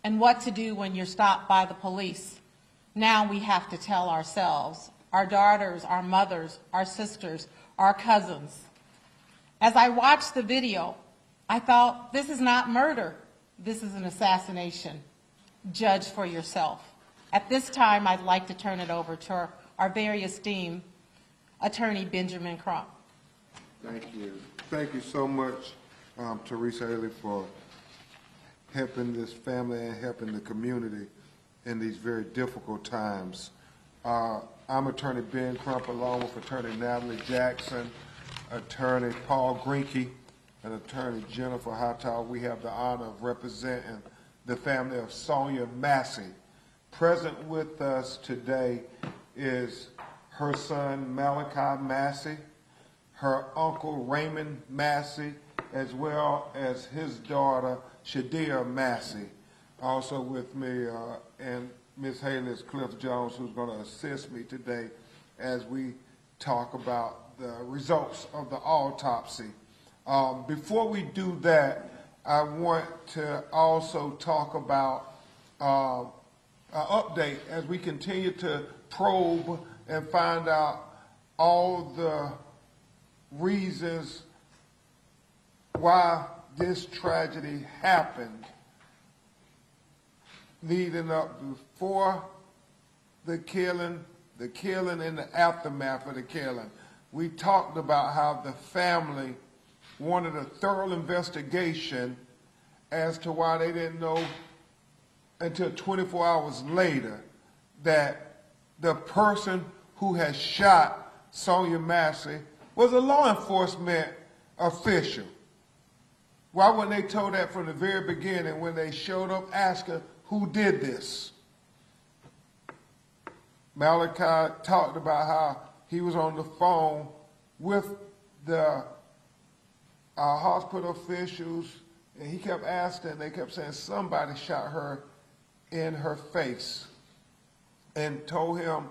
and what to do when you're stopped by the police. Now we have to tell ourselves, our daughters, our mothers, our sisters, our cousins. As I watched the video, I thought, this is not murder. This is an assassination. Judge for yourself. At this time, I'd like to turn it over to our very esteemed attorney, Benjamin Crump. Thank you. Thank you so much, Teresa Haley, for helping this family and helping the community in these very difficult times. I'm Attorney Ben Crump, along with Attorney Natalie Jackson, Attorney Paul Greenkey, and Attorney Jennifer Hightower. We have the honor of representing the family of Sonya Massey. Present with us today is her son Malachi Massey, her uncle Raymond Massey, as well as his daughter Shadia Massey. Also with me and Ms. Haley is Cliff Jones, who's going to assist me today as we talk about the results of the autopsy. Before we do that, I want to also talk about an update as we continue to probe and find out all the reasons why this tragedy happened leading up before the killing and the aftermath of the killing. We talked about how the family wanted a thorough investigation as to why they didn't know until 24 hours later that the person who had shot Sonya Massey was a law enforcement official. Why weren't they told that from the very beginning when they showed up asking who did this? Malachi talked about how he was on the phone with the hospital officials, and he kept asking, they kept saying somebody shot her in her face, and told him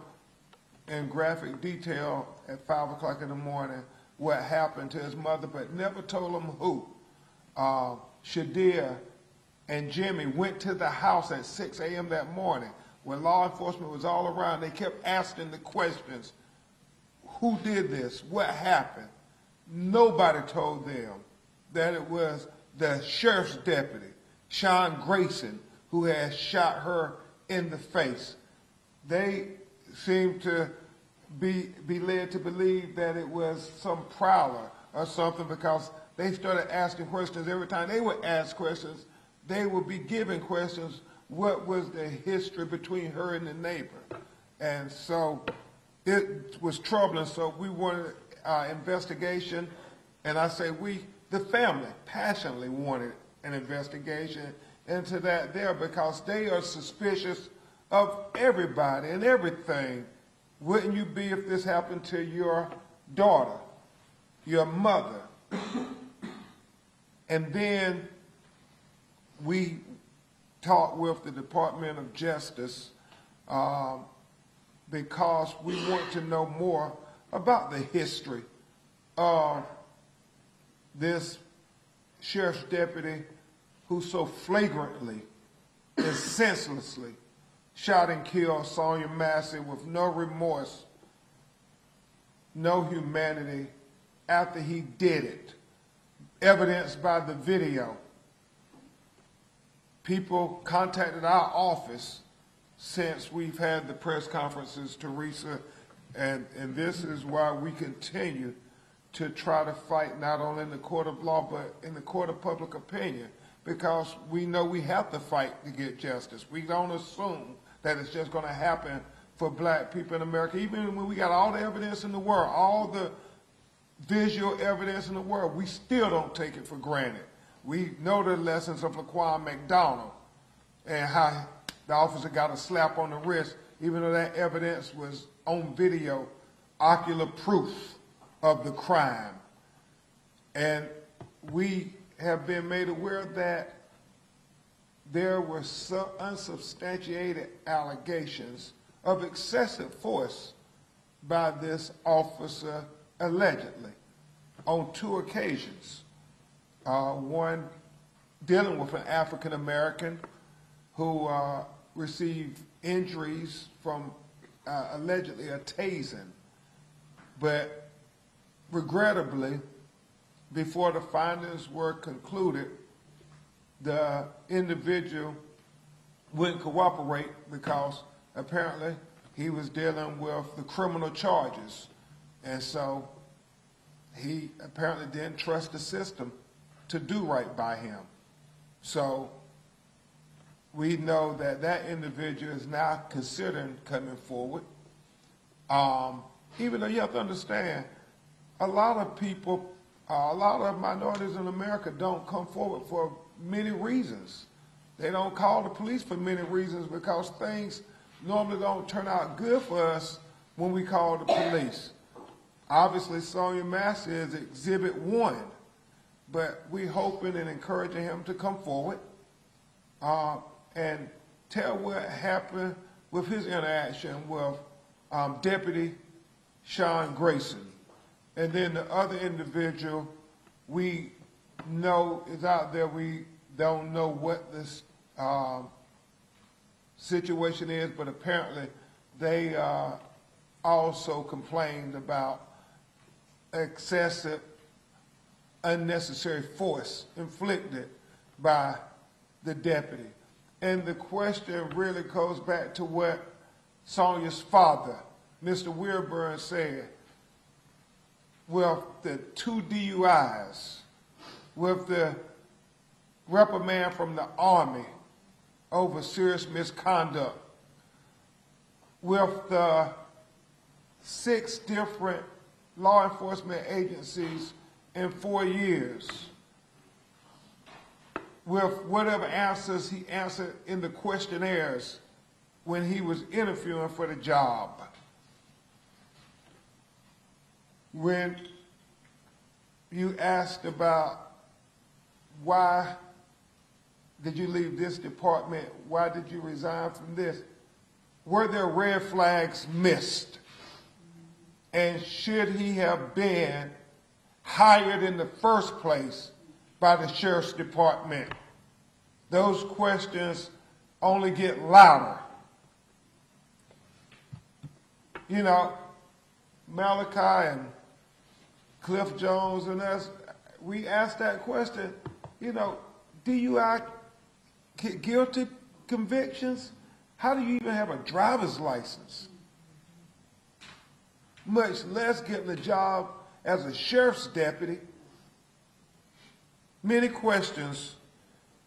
in graphic detail at 5 o'clock in the morning what happened to his mother, but never told him who. Shadia and Jimmy went to the house at 6 a.m. that morning when law enforcement was all around. They kept asking the questions, who did this? What happened? Nobody told them that it was the sheriff's deputy, Sean Grayson, who had shot her in the face. They seemed to be led to believe that it was some prowler or something, because they started asking questions. Every time they would ask questions, they would be given questions. What was the history between her and the neighbor? And so it was troubling. So we wanted investigation, and I say we, the family, passionately wanted an investigation into that there, because they are suspicious of everybody and everything. Wouldn't you be if this happened to your daughter, your mother? And then we talked with the Department of Justice because we want to know more about the history of this sheriff's deputy who so flagrantly and senselessly shot and killed Sonya Massey with no remorse, no humanity after he did it, evidenced by the video. People contacted our office since we've had the press conferences, Teresa, and this is why we continue to try to fight not only in the court of law but in the court of public opinion, because we know we have to fight to get justice. We don't assume that it's just going to happen for black people in America. Even when we got all the evidence in the world, all the visual evidence in the world, we still don't take it for granted. We know the lessons of Laquan McDonald and how the officer got a slap on the wrist, even though that evidence was on video, ocular proof of the crime. And we have been made aware that there were some unsubstantiated allegations of excessive force by this officer allegedly on 2 occasions. One dealing with an African American who received injuries from allegedly a tasing. But regrettably, before the findings were concluded, the individual wouldn't cooperate because apparently he was dealing with the criminal charges. And so he apparently didn't trust the system to do right by him. So we know that that individual is now considering coming forward. Even though you have to understand, a lot of people, a lot of minorities in America don't come forward for many reasons. They don't call the police for many reasons because things normally don't turn out good for us when we call the police. Obviously, Sonya Massey is Exhibit 1, but we're hoping and encouraging him to come forward and tell what happened with his interaction with Deputy Sean Grayson. And then the other individual we know is out there. We don't know what this situation is, but apparently they also complained about excessive, unnecessary force inflicted by the deputy. And the question really goes back to what Sonya's father, Mr. Wilburn, said. With the 2 DUIs, with the reprimand from the Army over serious misconduct, with the 6 different law enforcement agencies in 4 years, with whatever answers he answered in the questionnaires when he was interviewing for the job. When you asked about why did you leave this department, why did you resign from this, were there red flags missed? And should he have been hired in the first place by the sheriff's department? Those questions only get louder. You know, Malachi and Cliff Jones and us, we asked that question, you know, DUI guilty convictions? How do you even have a driver's license? Much less getting a job as a sheriff's deputy. Many questions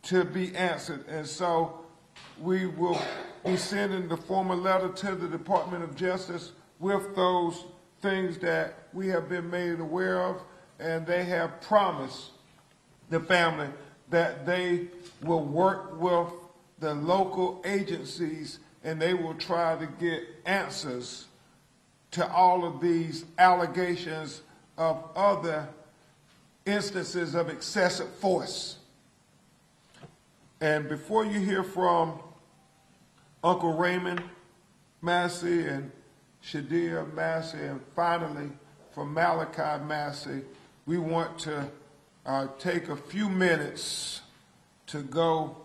to be answered, and so we will be sending the formal letter to the Department of Justice with those things that we have been made aware of, and they have promised the family that they will work with the local agencies and they will try to get answers to all of these allegations of other instances of excessive force. And before you hear from Uncle Raymond Massey and Shadia Massey, and finally from Malachi Massey, we want to take a few minutes to go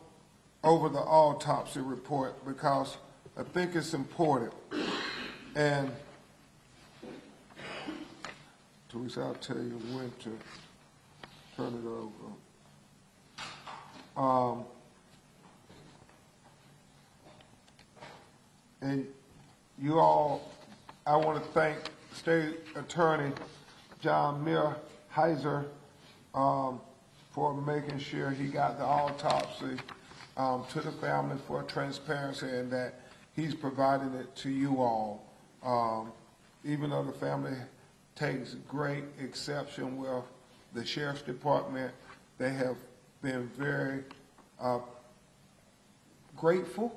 over the autopsy report because I think it's important. And Teresa, I'll tell you when to turn it over. And you all, I want to thank State Attorney John Heiser for making sure he got the autopsy to the family for transparency and that he's providing it to you all. Even though the family takes great exception with the Sheriff's Department, they have been very grateful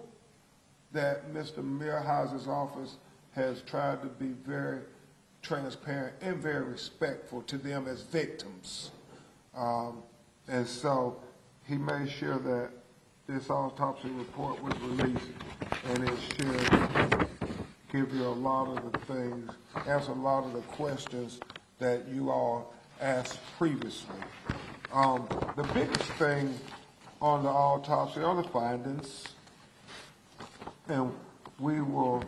that Mr. Heiser's office has tried to be very transparent and very respectful to them as victims. And so he made sure that this autopsy report was released, and it should give you a lot of the things, answer a lot of the questions that you all asked previously. The biggest thing on the autopsy are the findings and we will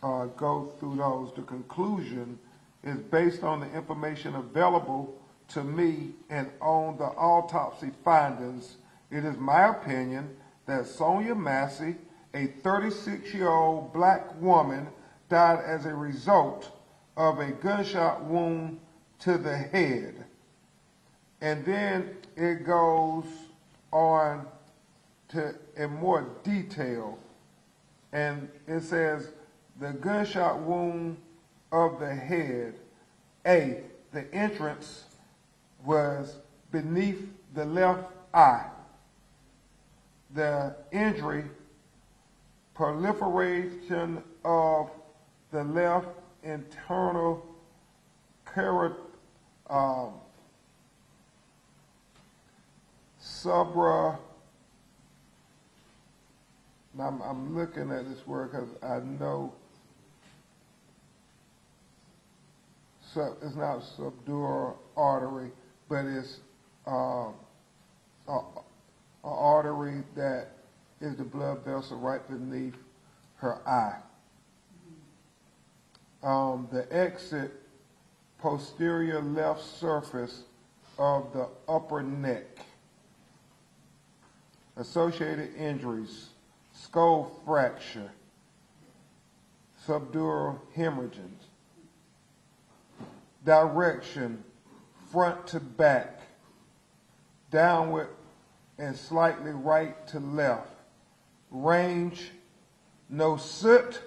go through those. The conclusion is based on the information available to me and on the autopsy findings. It is my opinion that Sonya Massey, a 36-year-old black woman, died as a result of a gunshot wound to the head. And then it goes on to in more detail, and it says the gunshot wound of the head, A, the entrance was beneath the left eye. The injury, proliferation of the left internal I'm looking at this word because I know it's not subdural artery, but it's an artery that is the blood vessel right beneath her eye. The exit, posterior left surface of the upper neck. Associated injuries, skull fracture, subdural hemorrhaging. Direction, front to back, downward and slightly right to left. Range, no soot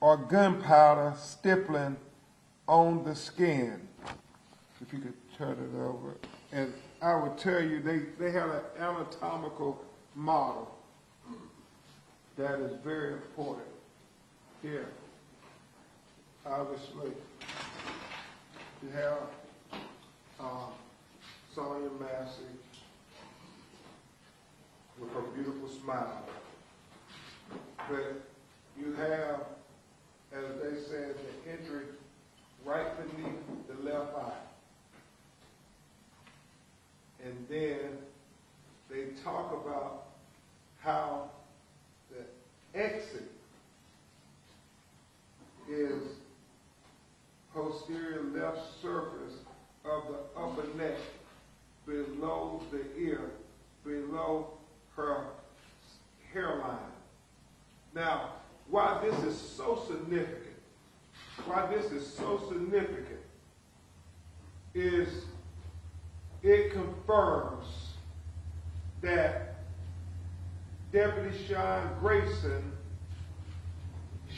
or gunpowder stippling on the skin. If you could turn it over. And I would tell you, they have an anatomical model that is very important. Here, obviously, you have Sonya Massey with her beautiful smile. But you have, as they said, the injury right beneath the left eye. And then they talk about how the exit is posterior left surface of the upper neck, below the ear, below her hairline. Now, why this is so significant, is it confirms that Deputy Sean Grayson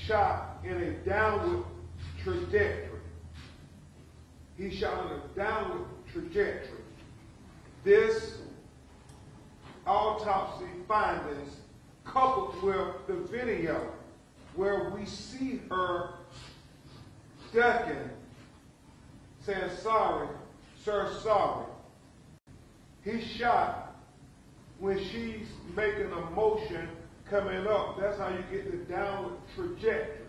shot in a downward trajectory. He shot in a downward trajectory. This autopsy findings, coupled with the video where we see her ducking, saying, "Sorry, sir, sorry." He shot when she's making a motion coming up. That's how you get the downward trajectory.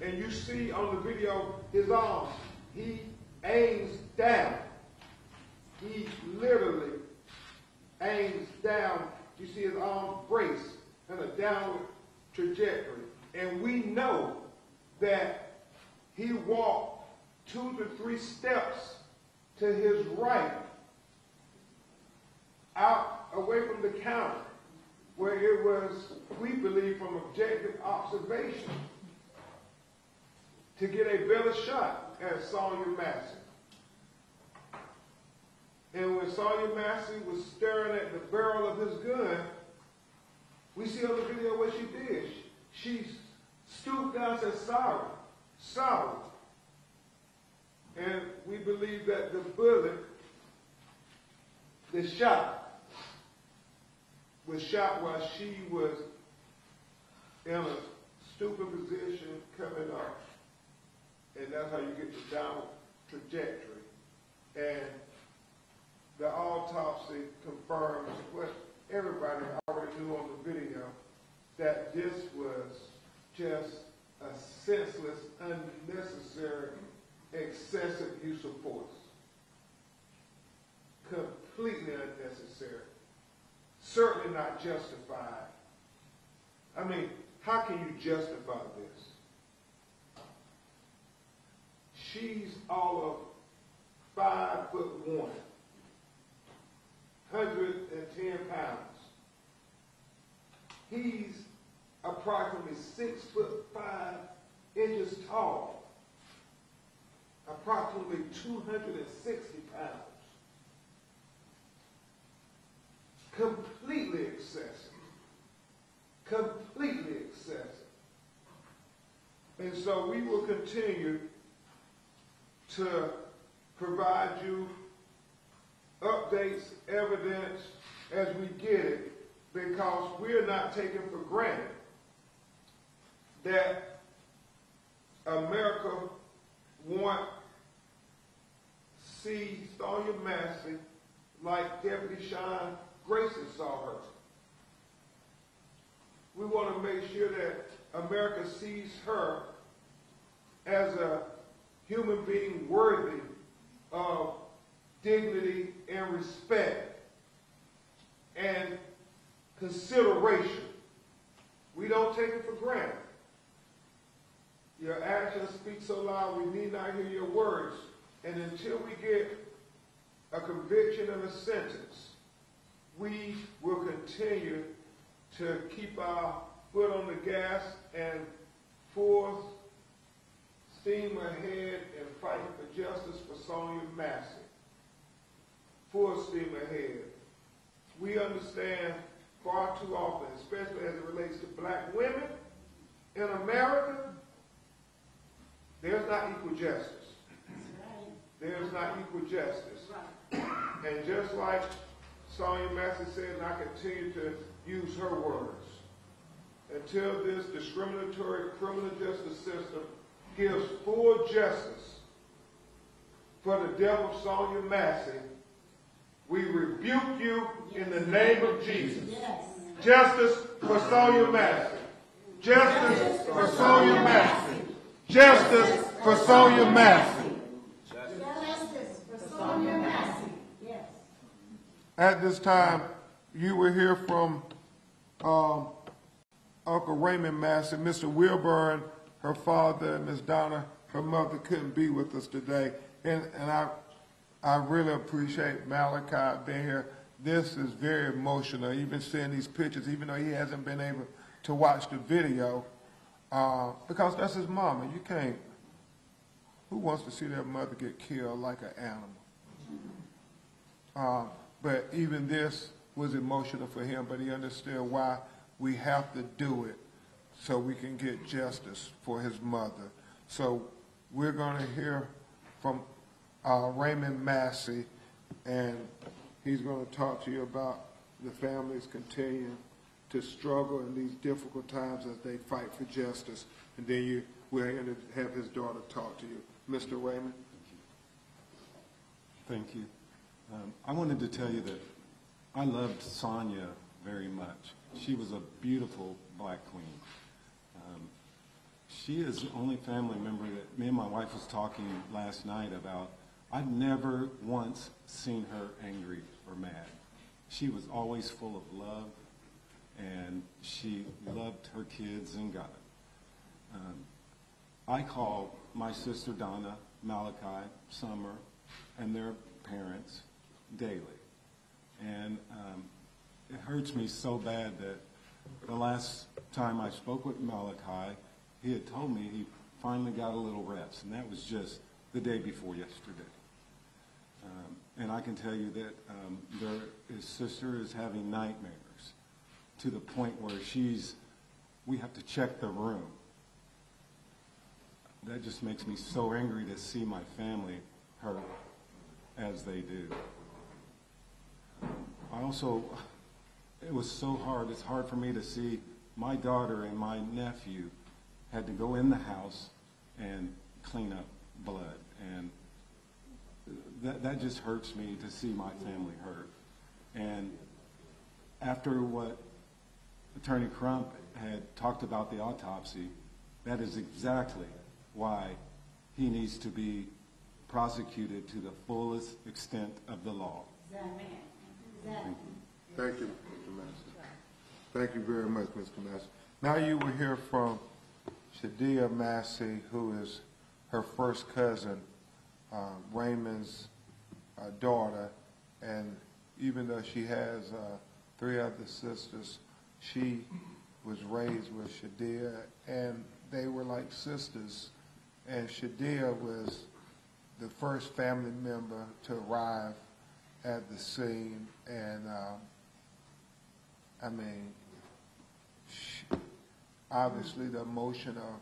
And you see on the video his arms. He aims down. He literally aims down. You see his arms brace in a downward trajectory. And we know that he walked 2 to 3 steps to his right, out away from the counter, where it was, we believe, from objective observation, to get a better shot at Sonya Massey. And when Sonya Massey was staring at the barrel of his gun, we see on the video what she did. She stooped down and said, "Sorry, sorry." And we believe that the bullet, the shot, was shot while she was in a stupid position coming up. And that's how you get the downward trajectory. And the autopsy confirms what everybody already knew on the video, that this was just a senseless, unnecessary, excessive use of force. Completely unnecessary. Certainly not justified I mean, how can you justify this? She's all of 5'1", 110 pounds. He's approximately 6'5" tall, approximately 260 pounds. Completely excessive. Completely excessive. And so we will continue to provide you updates, evidence as we get it, because we're not taking for granted that America want to see Sonya Massey like Deputy Sean Grayson saw her. We want to make sure that America sees her as a human being worthy of dignity and respect and consideration. We don't take it for granted. Your actions speak so loud we need not hear your words. And until we get a conviction and a sentence, we will continue to keep our foot on the gas and full steam ahead and fight for justice for Sonya Massey. Full steam ahead. We understand far too often, especially as it relates to black women in America, there's not equal justice. There's not equal justice. And just like Sonya Massey said, and I continue to use her words, until this discriminatory criminal justice system gives full justice for the death of Sonya Massey, we rebuke you in the name of Jesus. Yes. Justice for Sonya Massey. Justice for Sonya Massey. Justice for Sonya Massey. Justice for Sonya Massey. Yes. At this time, you will hear from Uncle Raymond Massey, Mr. Wilburn, her father, and Ms. Donna, her mother, couldn't be with us today. And I really appreciate Malachi being here. This is very emotional, even seeing these pictures, even though he hasn't been able to watch the video, because that's his mama. You can't, who wants to see their mother get killed like an animal? But even this was emotional for him, but he understood why we have to do it so we can get justice for his mother. So we're going to hear from Raymond Massey, and he's going to talk to you about the families continuing to struggle in these difficult times as they fight for justice. And then we're going to have his daughter talk to you. Mr. Raymond. Thank you. I wanted to tell you that I loved Sonya very much. She was a beautiful black queen. She is the only family member that me and my wife was talking last night about. I've never once seen her angry or mad. She was always full of love, and she loved her kids and God. I call my sister Donna, Malachi, Summer, and their parents daily. And it hurts me so bad that the last time I spoke with Malachi, he had told me he finally got a little rest, and that was just the day before yesterday. And I can tell you that his sister is having nightmares to the point where we have to check the room. That just makes me so angry to see my family hurt as they do. It was so hard. It's hard for me to see my daughter and my nephew had to go in the house and clean up blood. And that just hurts me to see my family hurt. And after what Attorney Crump had talked about the autopsy, that is exactly why he needs to be prosecuted to the fullest extent of the law. Exactly. Exactly. Thank you, Mr. Massey. Thank you very much, Mr. Massey. Now you will hear from Sonya Massey, who is her first cousin, Raymond's daughter, and even though she has 3 other sisters, she was raised with Shadia, and they were like sisters. And Shadia was the first family member to arrive at the scene, and I mean, obviously the emotion of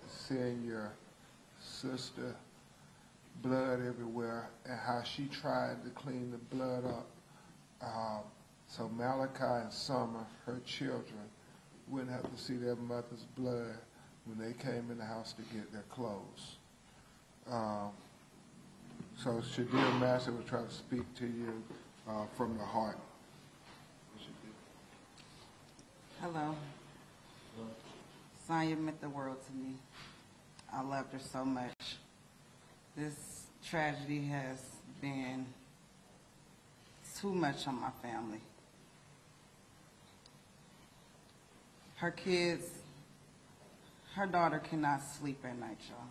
seeing your sister, blood everywhere, and how she tried to clean the blood up. So Malachi and Summer, her children, wouldn't have to see their mother's blood when they came in the house to get their clothes. So Sonya Massey will try to speak to you from the heart. Hello. Sonya meant the world to me. I loved her so much. This tragedy has been too much on my family. Her kids, her daughter cannot sleep at night, y'all.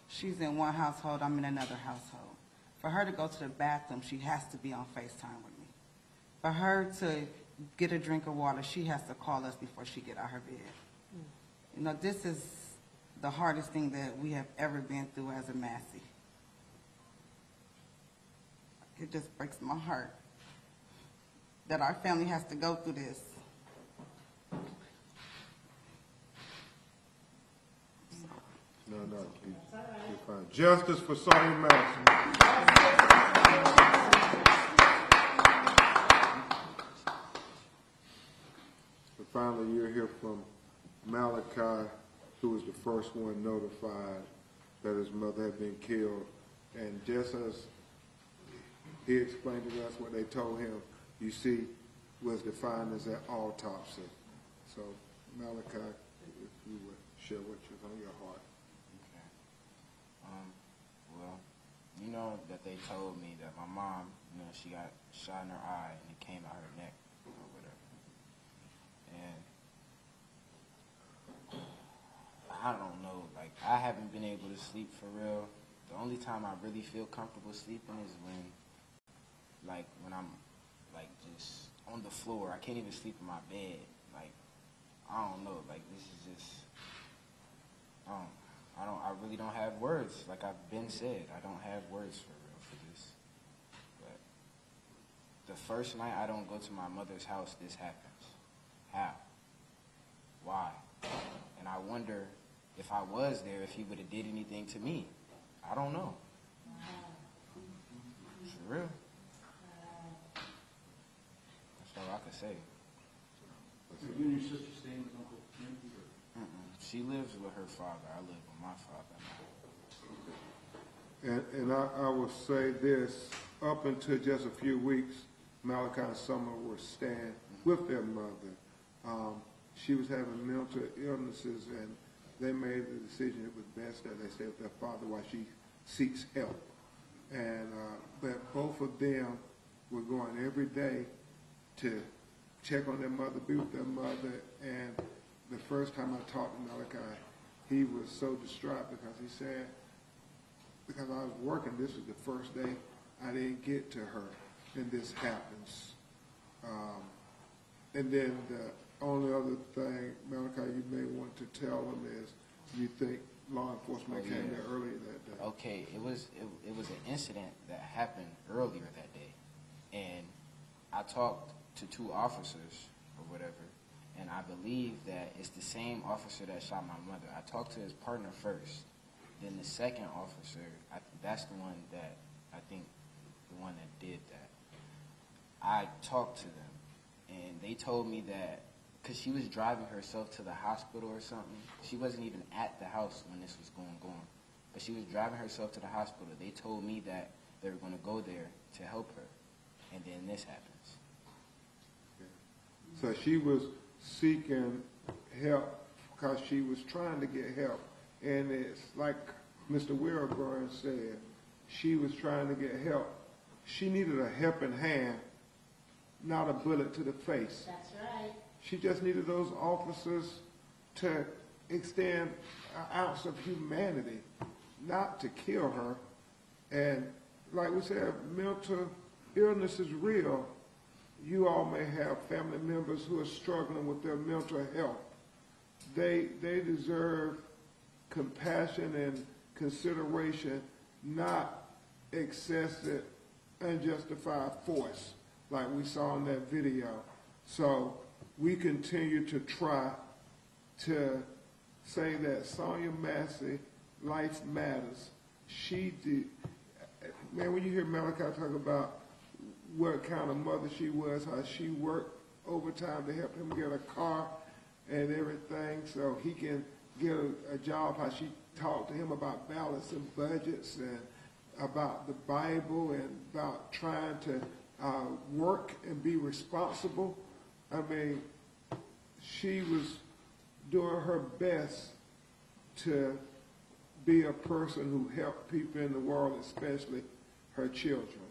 She's in one household, I'm in another household. For her to go to the bathroom, she has to be on FaceTime with me. For her to get a drink of water, she has to call us before she get out of her bed. You know, this is the hardest thing that we have ever been through as a Massey. It just breaks my heart that our family has to go through this. No, you're fine. Justice for Sonya Massey. So finally, you'll hear from Malachi, who was the first one notified that his mother had been killed. And just as he explained to us what they told him, you see, was defined as an autopsy. So, Malachi, if you would share what was on your heart. Okay. Well, you know that they told me that my mom, you know, she got shot in her eye and it came out her neck or whatever. And I don't know, like, I haven't been able to sleep for real. The only time I really feel comfortable sleeping is when I'm, like, just on the floor. I can't even sleep in my bed. Like, I don't know, like, this is just, I really don't have words. Like I've been said, I don't have words for real for this. But the first night I don't go to my mother's house, this happens. How? Why? And I wonder if I was there, if he would have did anything to me. I don't know. For real. That's all I could say. You and your sister staying with Uncle Jim? She lives with her father. I live with my father. And I will say this, up until just a few weeks, Malachi and Summer were staying with their mother. She was having mental illnesses, and they made the decision it was best that they stay with their father while she seeks help. And but both of them were going every day to check on their mother, be with their mother. And the first time I talked to Malachi, he was so distraught because he said, because I was working, this was the first day I didn't get to her, and this happens. And then the only other thing, Malachi, you may want to tell them is, you think law enforcement came there earlier that day? Okay, it was an incident that happened earlier that day, and I talked to 2 officers or whatever, and I believe that it's the same officer that shot my mother. I talked to his partner first, then the second officer, that's the one that, I think, the one that did that. I talked to them, and they told me that, because she was driving herself to the hospital or something, she wasn't even at the house when this was going on, but she was driving herself to the hospital. They told me that they were going to go there to help her, and then this happens. So she was seeking help because she was trying to get help. And it's like Mr. Wilburn said, she was trying to get help. She needed a helping hand, not a bullet to the face. That's right. She just needed those officers to extend an ounce of humanity, not to kill her. And like we said, mental illness is real. You all may have family members who are struggling with their mental health. They deserve compassion and consideration, not excessive, unjustified force like we saw in that video. So we continue to try to say that Sonya Massey, life matters. She did, man, when you hear Malachi talk about what kind of mother she was, how she worked overtime to help him get a car and everything so he can get a job, how she talked to him about balancing budgets and about the Bible and about trying to work and be responsible. I mean, she was doing her best to be a person who helped people in the world, especially her children.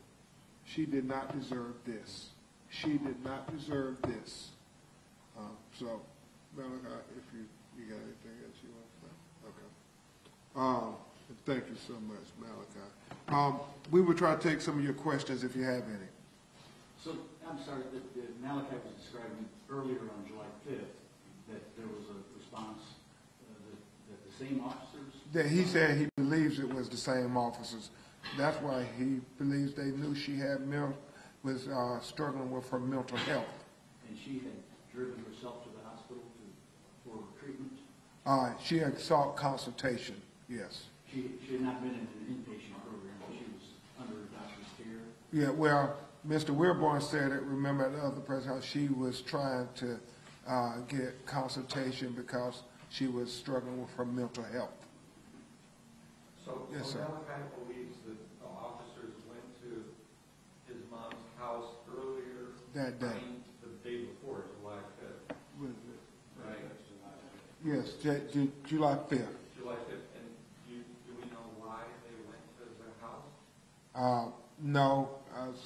She did not deserve this. She did not deserve this. So, Malachi, if you got anything else you want to say? Okay. Thank you so much, Malachi. We will try to take some of your questions if you have any. So, I'm sorry, that Malachi was describing earlier on July 5th, that there was a response, that the same officers? That he said he believes it was the same officers. That's why he believes they knew she had was struggling with her mental health. And she had driven herself to the hospital for treatment? She had sought consultation, yes. She had not been in an inpatient program, but she was under a doctor's care? Yeah, well, Mr. Wilborn said it, remember at the other press how she was trying to get consultation because she was struggling with her mental health. So, Yes, sir. Malachi believes that the officers went to his mom's house earlier That day. The day before, July 5th, right? Yes, July 5th. July 5th, and do we know why they went to their house? No,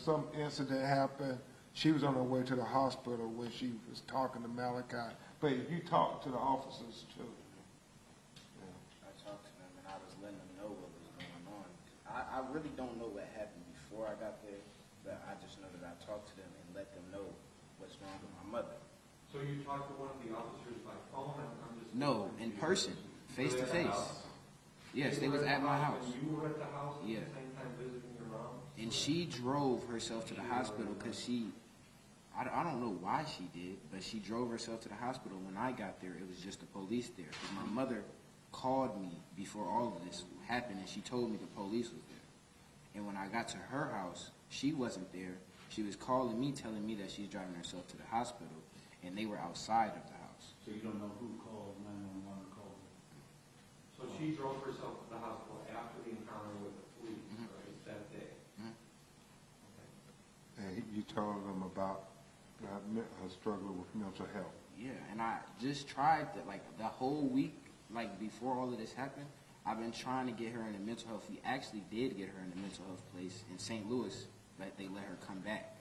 some incident happened. She was on her way to the hospital when she was talking to Malachi. But you talked to the officers too. I talked to them and I was letting them know what was going on. I really don't know what happened before I got there, but I just know that I talked to them and let them know what's wrong with my mother. So you talked to one of the officers by phone? I'm just No, in person, face to Were they at the face. house? Yes, they was at my house. And you were at the house at Yeah. the same time visiting your mom? And she drove herself to the hospital because I don't know why she did, but she drove herself to the hospital. When I got there, it was just the police there. Because my mother called me before all of this happened, and she told me the police was there. And when I got to her house, she wasn't there. She was calling me, telling me that she's driving herself to the hospital, and they were outside of the house. So you don't know who called 911 or called? So she drove herself to the hospital after the encounter with the police, right, that day? And you told them about her struggle with mental health. Yeah, and I just tried to, like, the whole week, like, before all of this happened, I've been trying to get her in a mental health. We actually did get her in a mental health place in St. Louis, but they let her come back.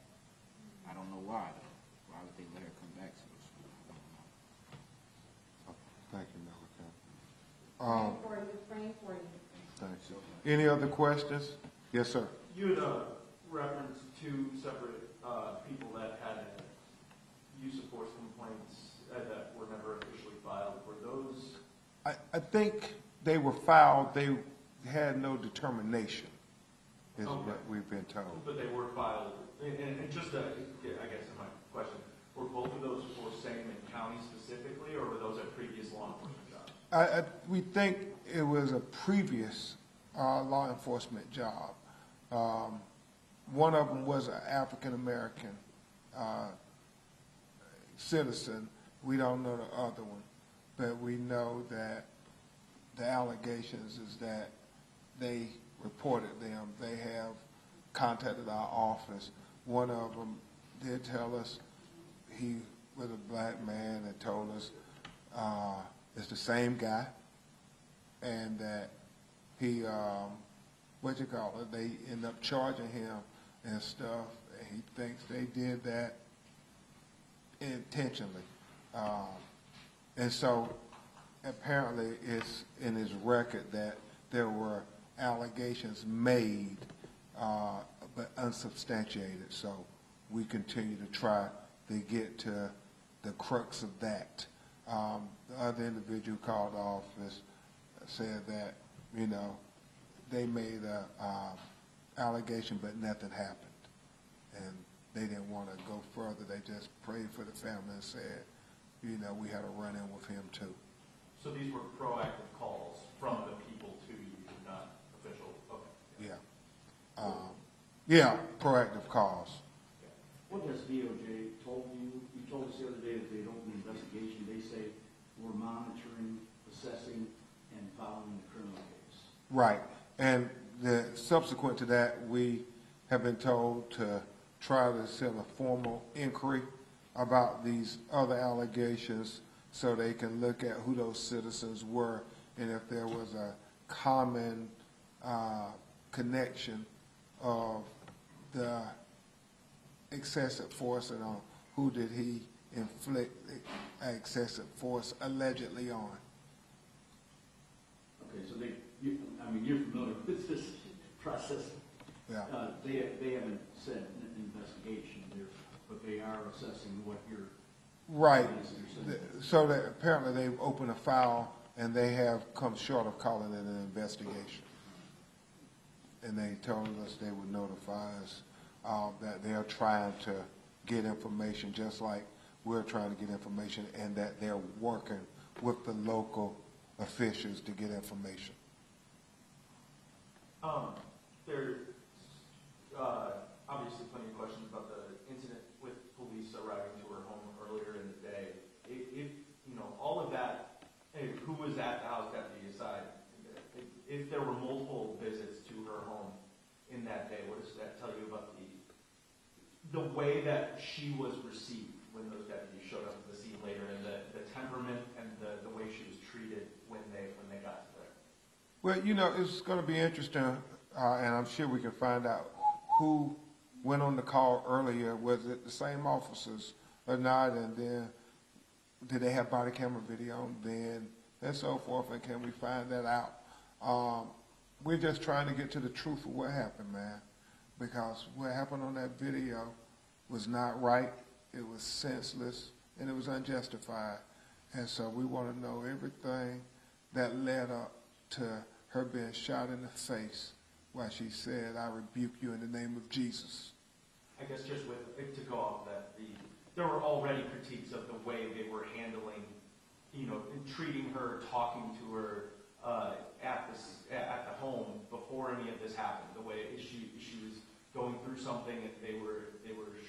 I don't know why, though. Why would they let her come back so soon? I don't know. Thank you, Malachi. Praying for you. Thank you. Any other questions? Yes, sir. You had referenced two separate people that had use of force complaints that were never officially filed. Were those? I think they were filed, they had no determination, is what we've been told. But they were filed. And just, I guess in my question, were both of those for Sangamon County specifically, or were those at previous law enforcement jobs? We think it was a previous law enforcement job. One of them was an African-American citizen. We don't know the other one, but we know that the allegations is that they reported them. They have contacted our office. One of them did tell us he was a black man and told us it's the same guy, and that he, they end up charging him and stuff, and he thinks they did that intentionally. And so apparently it's in his record that there were allegations made, but unsubstantiated. So we continue to try to get to the crux of that. The other individual who called the office said that, you know, they made a allegation, but nothing happened. And they didn't want to go further. They just prayed for the family and said, you know, we had a run-in with him too. So these were proactive calls from the people to you, not official? Okay. Yeah, proactive calls. What has DOJ told you? You told us the other day that they'd opened an investigation. They say we're monitoring, assessing, and following the criminal case. Right. And subsequent to that, we have been told to try to send a formal inquiry about these other allegations so they can look at who those citizens were and if there was a common connection of the excessive force and on who did he inflict excessive force allegedly on. Okay, so you're familiar with this process. Yeah. They haven't said an investigation there, but they are assessing what you're. Right. So that apparently they've opened a file and they have come short of calling it an investigation. And they told us they would notify us that they're trying to get information just like we're trying to get information, and that they're working with the local officials to get information. There's obviously plenty of questions about the incident with police arriving to her home earlier in the day. If you know, all of that, who was at the house deputy aside, if there were multiple visits to her home in that day, what does that tell you about the way that she was received when those deputies showed up at the scene later, and the temperament and the way she was treated when they got to there? Well, you know, it's going to be interesting, and I'm sure we can find out who went on the call earlier. Was it the same officers or not? And then did they have body camera video then, and so forth, and can we find that out? We're just trying to get to the truth of what happened, man, because what happened on that video was not right, it was senseless, and it was unjustified. And so we want to know everything that led up to her being shot in the face while she said, "I rebuke you in the name of Jesus." I guess just to go off that, there were already critiques of the way they were handling, you know, treating her, talking to her at the home before any of this happened. The way she was going through something, and they were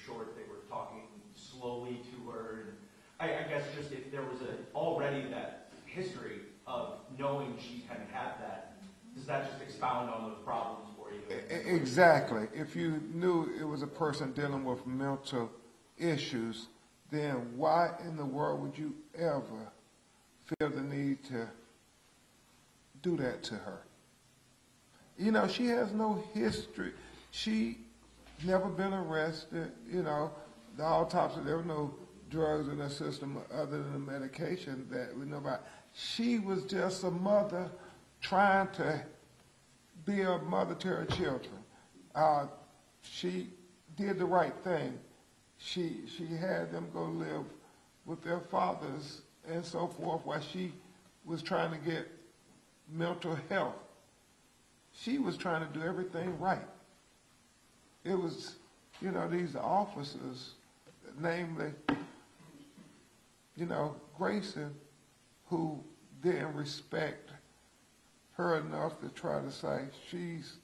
short, they were talking slowly to her. And I guess just if there was already that history of knowing she had that, does that just expound on those problems for you? Exactly. If you knew it was a person dealing with mental issues, then why in the world would you ever feel the need to do that to her? You know, she has no history. She never been arrested. You know, the autopsy, there were no drugs in her system other than the medication that we know about. She was just a mother trying to be a mother to her children. She did the right thing. She had them go live with their fathers and so forth while she was trying to get mental health. She was trying to do everything right. It was, you know, these officers, namely, you know, Grayson, who didn't respect her enough to try to say she's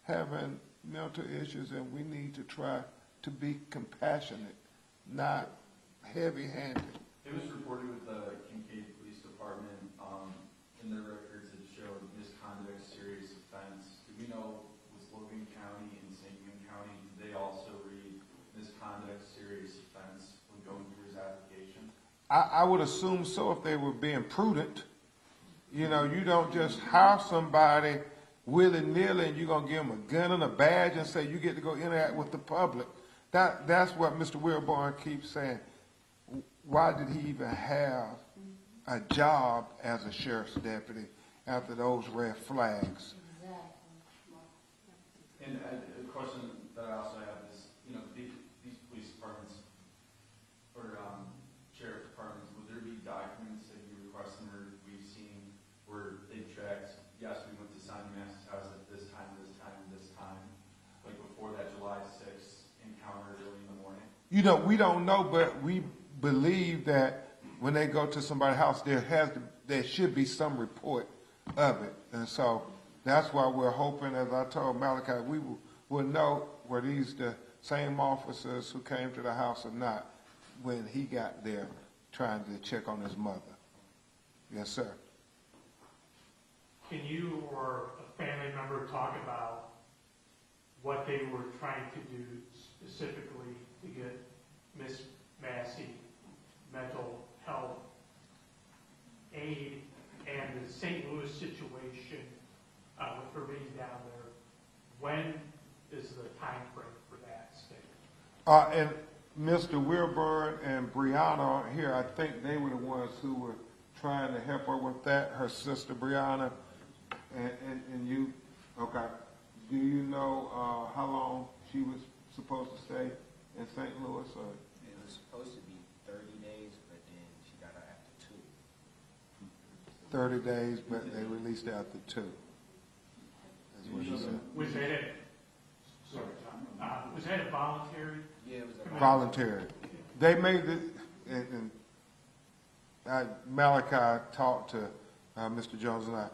having mental issues and we need to try to be compassionate, not heavy-handed. It was reported with the Kincaid Police Department. In their records, it showed misconduct, serious offense. Do we know with Logan County and Sangamon County, did they also read misconduct, serious offense when going through his application? I would assume so if they were being prudent. You know, you don't just hire somebody willy-nilly and you're going to give them a gun and a badge and say you get to go interact with the public. That's what Mr. Wilborn keeps saying. why did he even have a job as a sheriff's deputy after those red flags? And a question that I also have is, you know, these police departments or sheriff departments, would there be documents that you request them or we've seen where they tracked, yes, we went to Sonya Massey's house at this time, like before that July 6th encounter early in the morning? You know, we don't know, but we believe that when they go to somebody's house, there should be some report of it. And so that's why we're hoping, as I told Malachi, we will know were these the same officers who came to the house or not when he got there trying to check on his mother. Yes, sir. Can you or a family member talk about what they were trying to do specifically to get Miss Massey mental health aid and the St. Louis situation with her being down there? When is the time frame for that state? And Mr. Wilburn and Brianna are here. I think they were the ones who were trying to help her with that, her sister Brianna. And you, okay. Do you know how long she was supposed to stay in St. Louis? Or? It was supposed to be 30 days, but then she got out after 2. 30 days, but they released after 2. That's what she said. Was that a voluntary? Yeah, it was a Voluntary. They made it, and Malachi talked to Mr. Jones and I.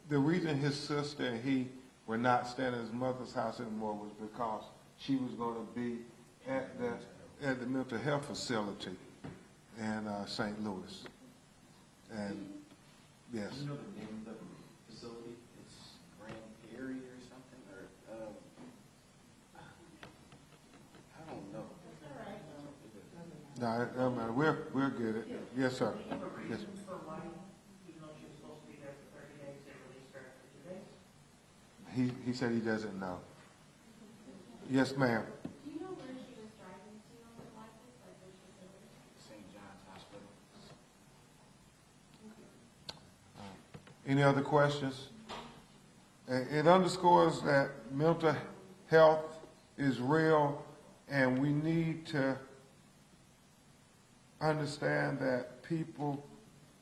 The reason his sister and he were not staying at his mother's house anymore was because she was going to be at the mental health facility in St. Louis. And yes. Do you know the name of the facility? It's Grand Prairie or something, or I don't know. No, it doesn't matter. We'll get it. Yes, sir. Yes. For why, even though she was supposed to be there for 30 days, they released her after 2 days? He said he doesn't know. Yes, ma'am. Do you know where she was driving to on the license, like which facility? St. John's Hospital. Any other questions? It underscores that mental health is real, and we need to understand that people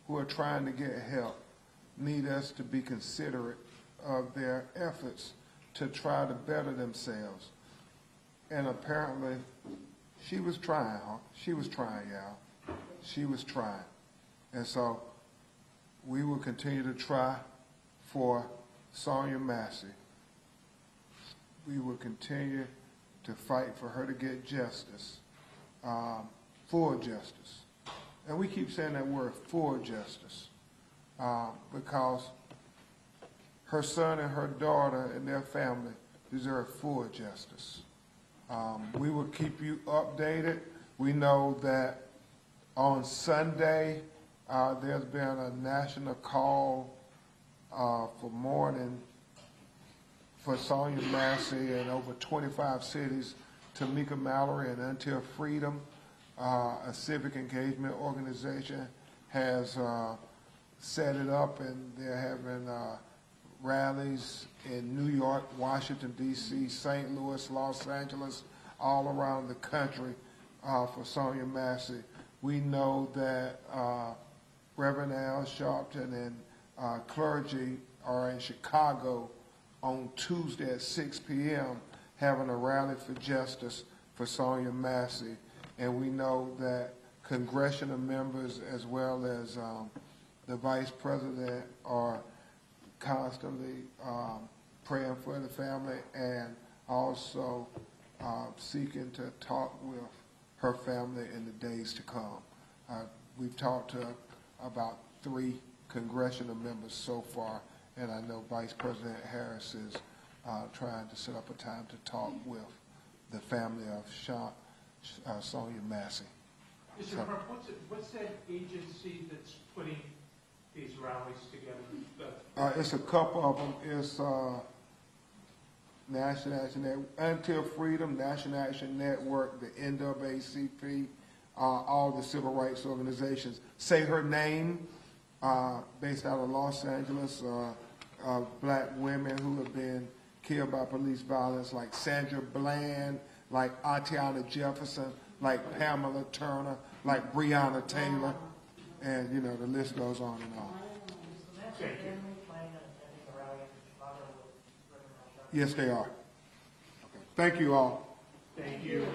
who are trying to get help need us to be considerate of their efforts to try to better themselves. And apparently, she was trying, huh? She was trying, y'all. She was trying. And so, we will continue to try for Sonya Massey. We will continue to fight for her to get justice, full justice. And we keep saying that word, full justice, because her son and her daughter and their family deserve full justice. We will keep you updated. We know that on Sunday, there's been a national call for mourning for Sonya Massey in over 25 cities. Tamika Mallory and Until Freedom, a civic engagement organization, has set it up, and they're having rallies in New York, Washington, D.C., St. Louis, Los Angeles, all around the country for Sonya Massey. We know that Reverend Al Sharpton and clergy are in Chicago on Tuesday at 6 p.m. having a rally for justice for Sonya Massey. And we know that congressional members as well as the vice president are constantly praying for the family and also seeking to talk with her family in the days to come. We've talked to about 3 congressional members so far, and I know Vice President Harris is trying to set up a time to talk with the family of Sonya Massey. Mr. Crump, what's that agency that's putting these rallies together? It's a couple of them. It's National Action Network, Until Freedom, National Action Network, the NAACP, all the civil rights organizations. Say her name, based out of Los Angeles, black women who have been killed by police violence, like Sandra Bland, like Atiana Jefferson, like Pamela Turner, like Breonna Taylor, and, you know, the list goes on and on. Thank you. Yes, they are. Okay. Thank you all. Thank you.